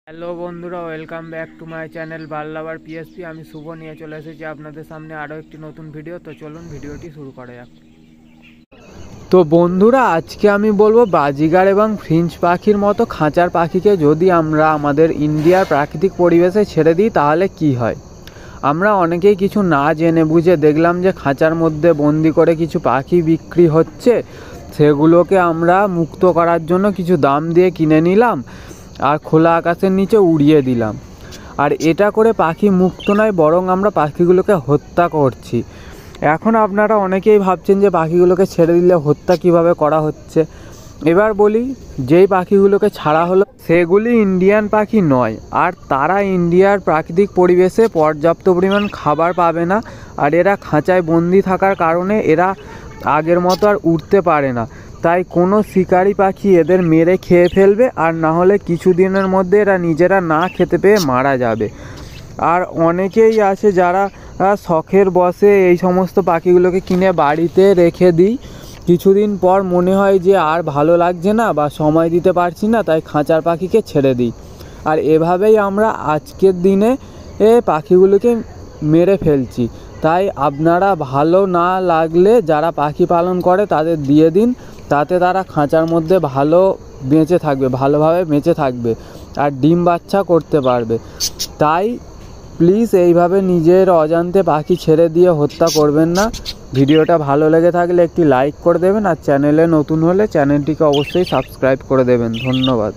Hello বন্ধুরা, welcome back to my channel বার্লাভার PSP. আমি শুভ নিয়ে চলে এসেছি আপনাদের সামনে আরও একটি নতুন ভিডিও। তো চলুন ভিডিওটি শুরু করা যাক। তো বন্ধুরা, আজকে আমি বলবো বাজিগার এবং ফিঞ্চ পাখির মতো খাঁচার পাখিকে যদি আমরা আমাদের ইন্ডিয়ার প্রাকৃতিক পরিবেশে ছেড়ে দিই তাহলে কি হয়। আমরা অনেকেই কিছু না জেনে বুঝে দেখলাম যে খাঁচার মধ্যে বন্দি করে কিছু পাখি বিক্রি হচ্ছে, সেগুলোকে আমরা মুক্ত করার জন্য কিছু দাম দিয়ে কিনে নিলাম আর খোলা আকাশের নিচে উড়িয়ে দিলাম। আর এটা করে পাখি মুক্ত নয়, বরং আমরা পাখিগুলোকে হত্যা করছি। এখন আপনারা অনেকেই ভাবছেন যে পাখিগুলোকে ছেড়ে দিলে হত্যা কিভাবে করা হচ্ছে। এবার বলি, যেই পাখিগুলোকে ছাড়া হলো সেগুলি ইন্ডিয়ান পাখি নয়, আর তারা ইন্ডিয়ার প্রাকৃতিক পরিবেশে পর্যাপ্ত পরিমাণ খাবার পাবে না। আর এরা খাঁচায় বন্দি থাকার কারণে এরা আগের মতো আর উঠতে পারে না। তাই কোনো শিকারি পাখি এদের মেরে খেয়ে ফেলবে, আর না হলে কিছুদিনের মধ্যে এরা নিজেরা না খেতে পেয়ে মারা যাবে। আর অনেকেই আছে যারা শখের বশে এই সমস্ত পাখিগুলোকে কিনে বাড়িতে রেখে দিই, কিছুদিন পর মনে হয় যে আর ভালো লাগছে না বা সময় দিতে পারছি না, তাই খাঁচার পাখিকে ছেড়ে দিই। আর এভাবেই আমরা আজকের দিনে পাখিগুলোকে মেরে ফেলছি। তাই আপনারা ভালো না লাগলে যারা পাখি পালন করে তাদের দিয়ে দিন, তাতে তারা খাঁচার মধ্যে ভালো বেঁচে থাকবে, ভালোভাবে বেঁচে থাকবে আর ডিম বাচ্চা করতে পারবে। তাই প্লিজ এইভাবে নিজের অজান্তে পাখি ছেড়ে দিয়ে হত্যা করবেন না। ভিডিওটা ভালো লেগে থাকলে একটি লাইক করে দেবেন, আর চ্যানেলে নতুন হলে চ্যানেলটিকে অবশ্যই সাবস্ক্রাইব করে দেবেন। ধন্যবাদ।